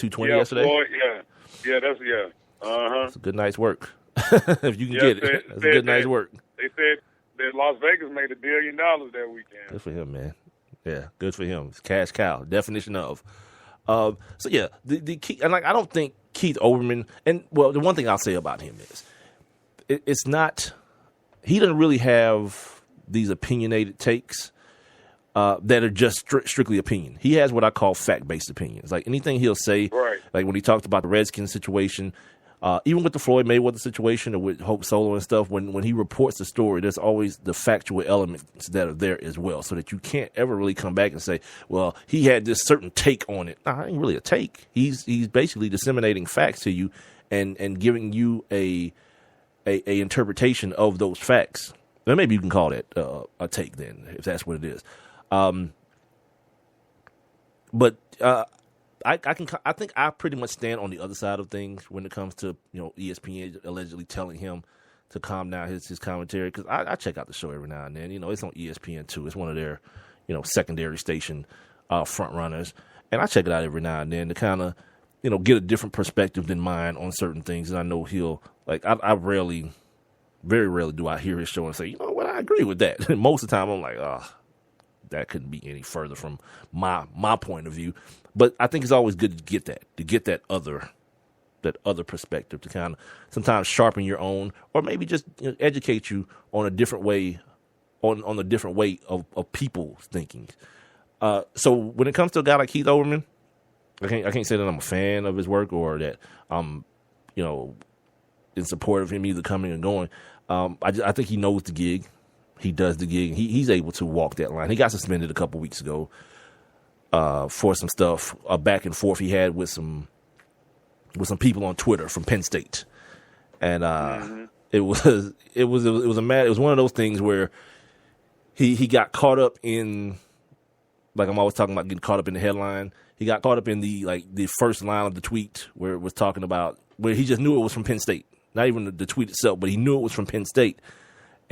220 yesterday. Floyd, It's a good night's work. If you can get it, it's a good night's work. They said that Las Vegas made $1 billion that weekend. Good for him, man. Yeah, good for him. It's cash cow, definition of. The key, and I don't think Keith Olbermann, and well, the one thing I'll say about him is, it's not, he doesn't really have these opinionated takes that are just strictly opinion. He has what I call fact-based opinions. Like anything he'll say, right. Like when he talked about the Redskins situation, even with the Floyd Mayweather situation or with Hope Solo and stuff, when he reports the story, there's always the factual elements that are there as well, so that you can't ever really come back and say, well, he had this certain take on it. Nah, it ain't really a take. He's basically disseminating facts to you and giving you a interpretation of those facts. Then maybe you can call that a take then, if that's what it is. But I think I pretty much stand on the other side of things when it comes to, ESPN allegedly telling him to calm down his commentary, because I check out the show every now and then. It's on ESPN too. It's one of their secondary station front runners, and I check it out every now and then to kind of get a different perspective than mine on certain things. And I know he'll very rarely do I hear his show and say, what, I agree with that. And most of the time I'm like, that couldn't be any further from my point of view. But I think it's always good to get that other perspective, to kind of sometimes sharpen your own, or maybe just educate you on a different way, on a different way of people's thinking. So when it comes to a guy like Keith Olbermann, I can't say that I'm a fan of his work or that I'm, in support of him either coming or going. I think he knows the gig. He does the gig. He's able to walk that line. He got suspended a couple weeks ago for some stuff, a back and forth he had with some people on Twitter from Penn State, and it was one of those things where he got caught up in, like I'm always talking about, getting caught up in the headline. He got caught up in the first line of the tweet where it was talking about, where he just knew it was from Penn State, not even the tweet itself, but he knew it was from Penn State,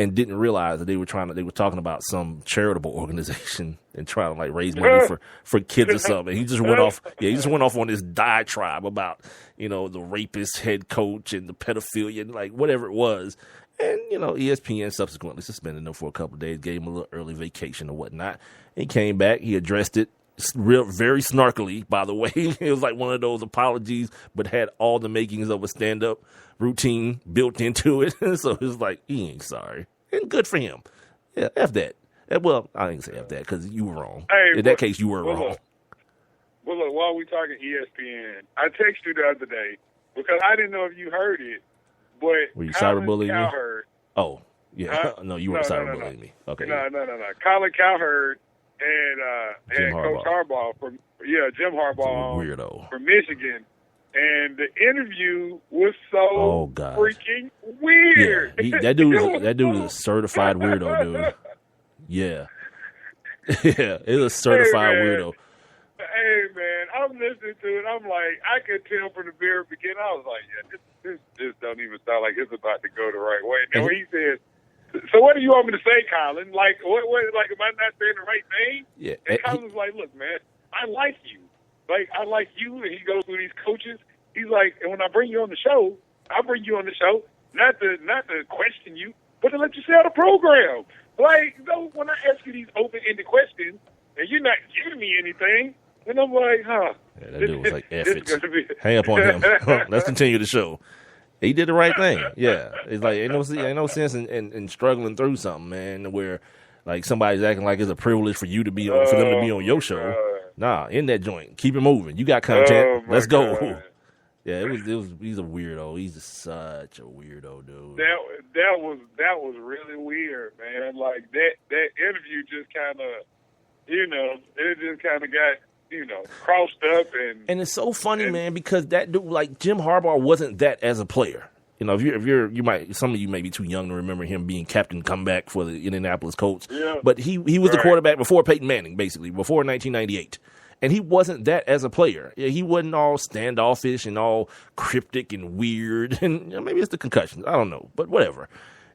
and didn't realize that they were talking about some charitable organization and trying to raise money for kids or something. And he just went off. Yeah, he just went off on this diatribe about the rapist head coach and the pedophilia and whatever it was. And ESPN subsequently suspended him for a couple of days, gave him a little early vacation or whatnot. He came back. He addressed it very snarkily, by the way. It was like one of those apologies, but had all the makings of a stand-up routine built into it. So it was like, he ain't sorry. And good for him. Yeah, F that. Well, I didn't say F that because you were wrong. Hey, in that case, you were wrong. Look, while we talking ESPN, I texted you the other day because I didn't know if you heard it, but were you cyberbullying me? Cowherd, oh, yeah. No, you weren't cyberbullying me. Okay. No. Colin Cowherd and Coach Harbaugh Jim Harbaugh weirdo from Michigan. And the interview was so freaking weird. Yeah, that dude is a certified weirdo, dude. Yeah. Yeah, it's a certified weirdo. Hey, man, I'm listening to it. I'm like, I could tell from the very beginning. I was like, yeah, this don't even sound like it's about to go the right way. And when he said, so what do you want me to say, Colin? What, am I not saying the right thing? Yeah. And Colin's like, look, man, I like you. I like you, and he goes through these coaches. He's like, and when I bring you on the show, I bring you on the show not to question you, but to let you sell the program. When I ask you these open-ended questions, and you're not giving me anything, and I'm like, huh. Yeah, that dude was like, F it. Hang up on him. Let's continue the show. He did the right thing. Yeah. It's like, ain't no sense in struggling through something, man, where somebody's acting like it's a privilege for you to be on, for them to be on your show. Nah, in that joint. Keep it moving. You got content. Let's go. God. Yeah, he's a weirdo. He's such a weirdo, dude. That was really weird, man. That interview just kind of, it just kind of got, crossed up and it's so funny, man, because that dude, Jim Harbaugh wasn't that as a player. Some of you may be too young to remember him being captain comeback for the Indianapolis Colts. Yeah. But he was the quarterback before Peyton Manning, basically, before 1998. And he wasn't that as a player. He wasn't all standoffish and all cryptic and weird. And maybe it's the concussions. I don't know. But whatever.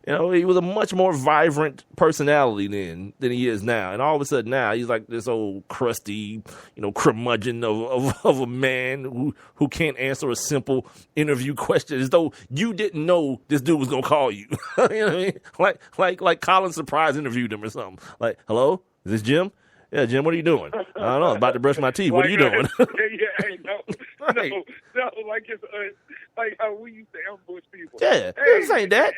You know, he was a much more vibrant personality then than he is now. And all of a sudden now he's like this old crusty, curmudgeon of a man who can't answer a simple interview question as though you didn't know this dude was gonna call you. You know what I mean? Like Colin Surprise interviewed him or something. Like, hello, is this Jim? Yeah, Jim, what are you doing? I don't know. I'm about to brush my teeth. What are you doing? Right. No, like it's like how we used to ambush people. Yeah, this ain't that.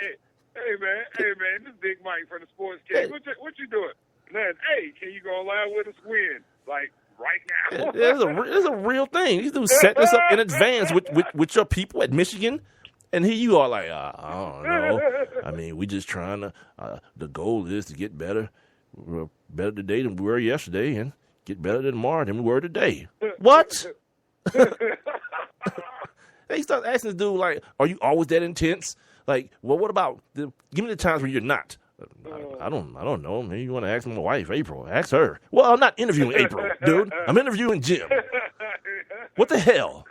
Hey man, this is Big Mike from the Sports King. What you doing? Man, hey, can you go online with us when? Like right now. It's a real thing. These dudes set this up in advance with your people at Michigan, and here you are like, I don't know. I mean, we just trying to. The goal is to get better. We're better today than we were yesterday, and get better tomorrow than we were today. What? They start asking this dude, like, are you always that intense? Like, well, what about, give me the times where you're not. I don't know. Maybe you want to ask my wife, April. Ask her. Well, I'm not interviewing April, dude. I'm interviewing Jim. What the hell?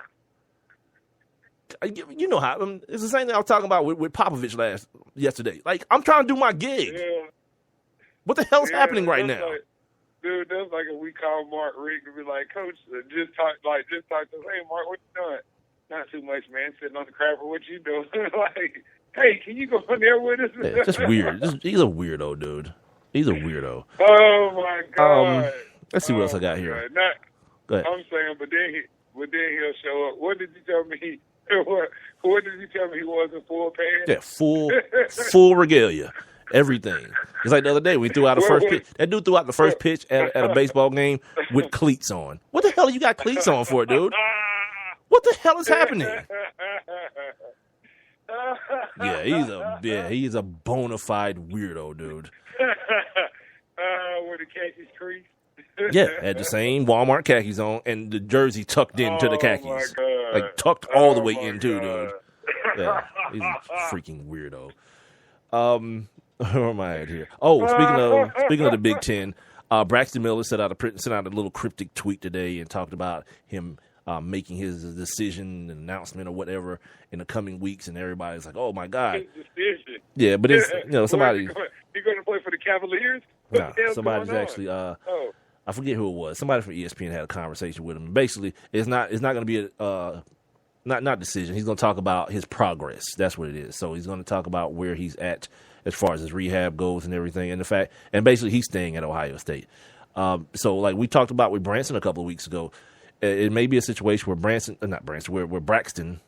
You know how, it's the same thing I was talking about with Popovich yesterday. Like, I'm trying to do my gig. Yeah. What the hell's happening right now? Like, dude, that's like if we call Mark Rick and be like, Coach, just talk to us. Hey, Mark, what you doing? Not too much, man. Sitting on the crapper. What you doing? Like, hey, can you go in there with us? Yeah, just weird. He's a weirdo, dude. He's a weirdo. Oh my God. Let's see what else I got here. Go ahead. I'm saying, but then he'll show up. What did you tell me? What did you tell me he was in full pants? Yeah, full regalia. Everything. It's like the other day we threw out the first pitch. That dude threw out the first pitch at a baseball game with cleats on. What the hell you got cleats on for, dude? What the hell is happening? He's a bona fide weirdo, dude. With the khakis creased. Yeah, had the same Walmart khakis on and the jersey tucked into the khakis. Like tucked all the way in too, dude. Yeah, he's a freaking weirdo. Where am I at here? Oh, speaking of the Big Ten, Braxton Miller sent out a little cryptic tweet today and talked about him making his decision, an announcement, or whatever in the coming weeks, and everybody's like, "Oh my God!" His decision. Yeah, but it's somebody. You going to play for the Cavaliers? No, somebody's actually. I forget who it was. Somebody from ESPN had a conversation with him. Basically, it's not going to be a not decision. He's going to talk about his progress. That's what it is. So he's going to talk about where he's at as far as his rehab goes and everything, and basically he's staying at Ohio State. So like we talked about with Branson a couple of weeks ago, it may be a situation where where Braxton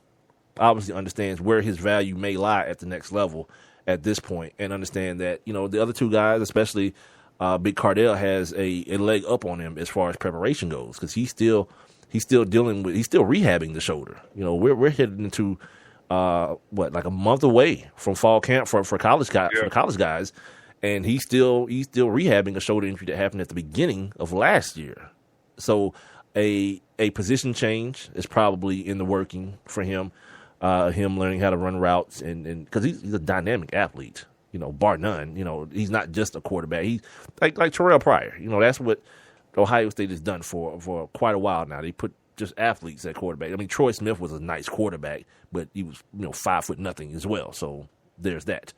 obviously understands where his value may lie at the next level at this point, and understand that the other two guys, especially Big Cardell, has a leg up on him as far as preparation goes, because he's still rehabbing the shoulder. We're heading into like a month away from fall camp for college guys, for the college guys, and he's still rehabbing a shoulder injury that happened at the beginning of last year. So a position change is probably in the working for him. Him learning how to run routes, and because he's a dynamic athlete, bar none. He's not just a quarterback. He's like Terrell Pryor. That's what Ohio State has done for quite a while now. They put just athletes at quarterback. I mean, Troy Smith was a nice quarterback, but he was 5'0" as well. So there's that.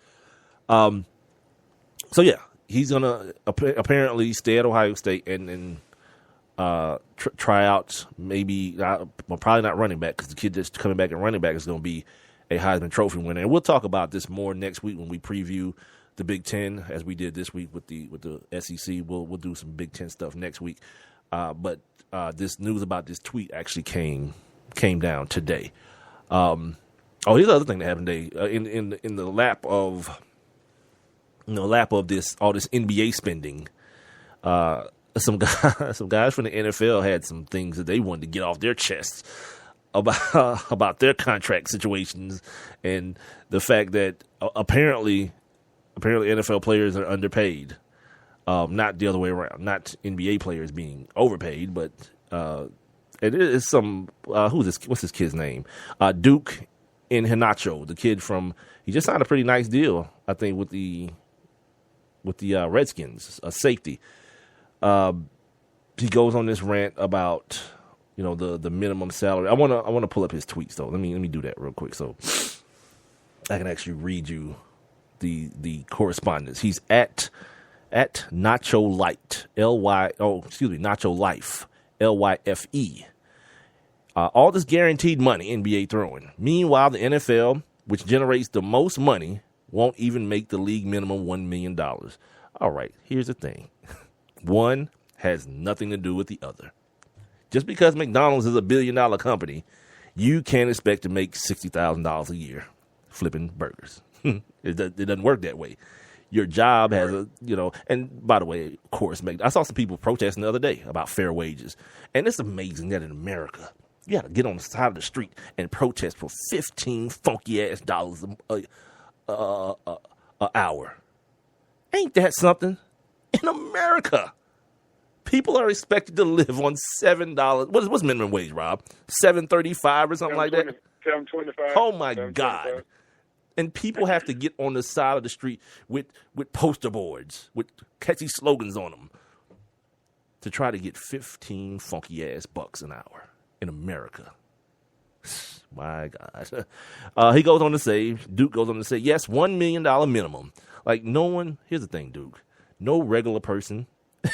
So yeah, he's gonna apparently stay at Ohio State and try out, maybe probably not running back, because the kid that's coming back at running back is going to be a Heisman Trophy winner. And we'll talk about this more next week when we preview the Big Ten, as we did this week with the SEC. We'll do some Big Ten stuff next week. But this news about this tweet actually came down today. Here's the other thing that happened today. In the lap of this all this NBA spending. Some guys from the NFL had some things that they wanted to get off their chests about their contract situations, and the fact that apparently NFL players are underpaid. Not the other way around. Not NBA players being overpaid, but it is some who's this? What's this kid's name? Duke Iheanacho, the kid he just signed a pretty nice deal, I think, with the Redskins, a safety. He goes on this rant about the minimum salary. I want to pull up his tweets though. Let me do that real quick so I can actually read you the correspondence. He's at Nacho Light, Nacho Life, LYFE. All this guaranteed money NBA throwing. Meanwhile, the NFL, which generates the most money, won't even make the league minimum $1 million. All right, here's the thing. One has nothing to do with the other. Just because McDonald's is a $1 billion company, you can't expect to make $60,000 a year flipping burgers. It doesn't work that way. Your job has and by the way, of course, I saw some people protesting the other day about fair wages. And it's amazing that in America, you got to get on the side of the street and protest for 15 funky ass dollars a hour. Ain't that something? In America, people are expected to live on $7. What's minimum wage, Rob? $7.35 or something like that? $7.25. Oh my God. And people have to get on the side of the street with poster boards, with catchy slogans on them, to try to get 15 funky ass bucks an hour in America. My God. He goes on to say, Duke goes on to say, yes, $1 million minimum. Like here's the thing, Duke, no regular person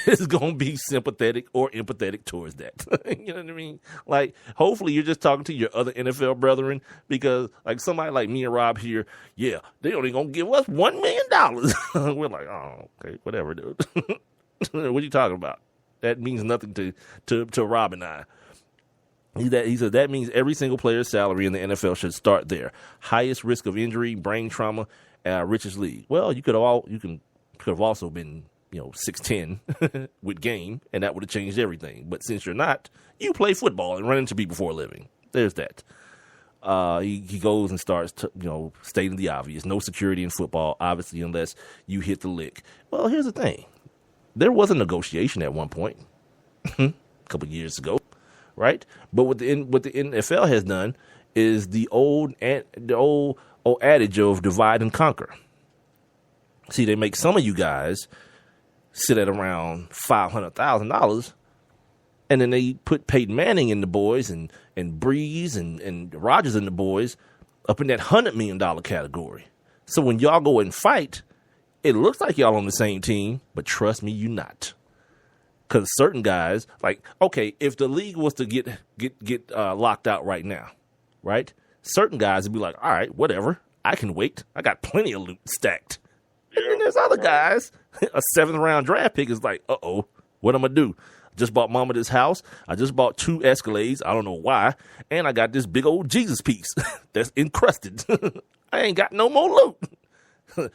is going to be sympathetic or empathetic towards that. You know what I mean? Like, hopefully you're just talking to your other NFL brethren, because like somebody like me and Rob here, yeah, they only going to give us $1 million. We're like, oh, okay, whatever, dude. What are you talking about? That means nothing to Rob and I. He said that means every single player's salary in the NFL should start there. Highest risk of injury, brain trauma, richest league. Well, you could have also been 6'10" with game, and that would have changed everything. But since you're not, you play football and run into people for a living. There's that. He goes and starts stating the obvious. No security in football, obviously, unless you hit the lick. Well, here's the thing. There was a negotiation at one point, a couple years ago, right? But what the NFL has done is the old adage of divide and conquer. See, they make some of you guys sit at around $500,000, and then they put Peyton Manning and the boys and Breeze and Rodgers and the boys up in that $100 million category. So when y'all go and fight, it looks like y'all on the same team, but trust me, you not. Because certain guys, like, okay, if the league was to get locked out right now, right? Certain guys would be like, all right, whatever, I can wait. I got plenty of loot stacked. And then there's other guys. A 7th round draft pick is like, uh-oh, what I'm going to do? Just bought mama this house. I just bought 2 Escalades. I don't know why. And I got this big old Jesus piece that's encrusted. I ain't got no more loot.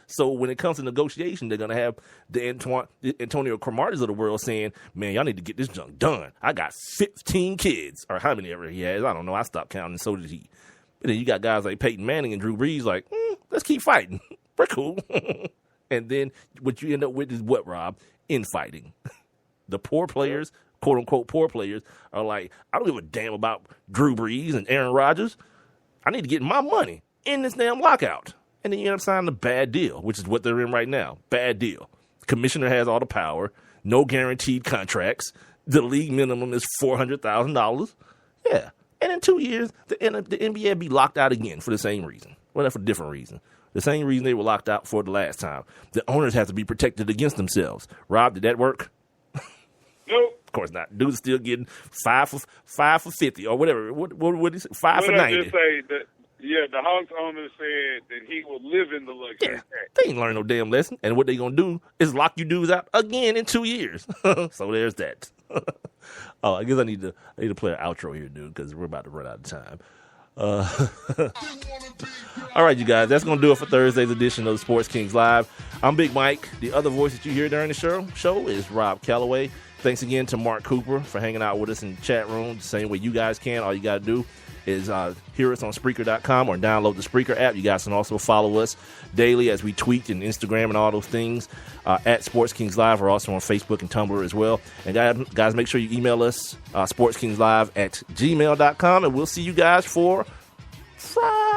So when it comes to negotiation, they're going to have the Antonio Cromarties of the world saying, man, y'all need to get this junk done. I got 15 kids, or how many ever he has. I don't know. I stopped counting, and so did he. But then you got guys like Peyton Manning and Drew Brees like, let's keep fighting. We're cool. And then what you end up with is what, Rob? Infighting. The poor players, quote unquote poor players, are like, I don't give a damn about Drew Brees and Aaron Rodgers. I need to get my money in this damn lockout. And then you end up signing a bad deal, which is what they're in right now. Bad deal. Commissioner has all the power. No guaranteed contracts. The league minimum is $400,000. Yeah. And in 2 years, the NBA will be locked out again for the same reason. Well, for a different reason. The same reason they were locked out for the last time. The owners have to be protected against themselves. Rob, did that work? Nope. Of course not. Dude's still getting 5 for 50 or whatever. What is it? 5 for 90. Just say that, the Hawks owner said that he will live in the luxury. Yeah, they ain't learning no damn lesson. And what they gonna do is lock you dudes out again in 2 years. So there's that. Oh, I guess I need to play an outro here, dude, because we're about to run out of time. All right, you guys, that's going to do it for Thursday's edition of the Sports Kings Live. I'm Big Mike. The other voice that you hear during the show is Rob Calloway. Thanks again to Mark Cooper for hanging out with us in the chat room the same way you guys can. All you got to do is hear us on Spreaker.com or download the Spreaker app. You guys can also follow us daily as we tweet and Instagram and all those things at Sports Kings Live. We're also on Facebook and Tumblr as well. And guys, make sure you email us, sportskingslive@gmail.com, and we'll see you guys for Friday.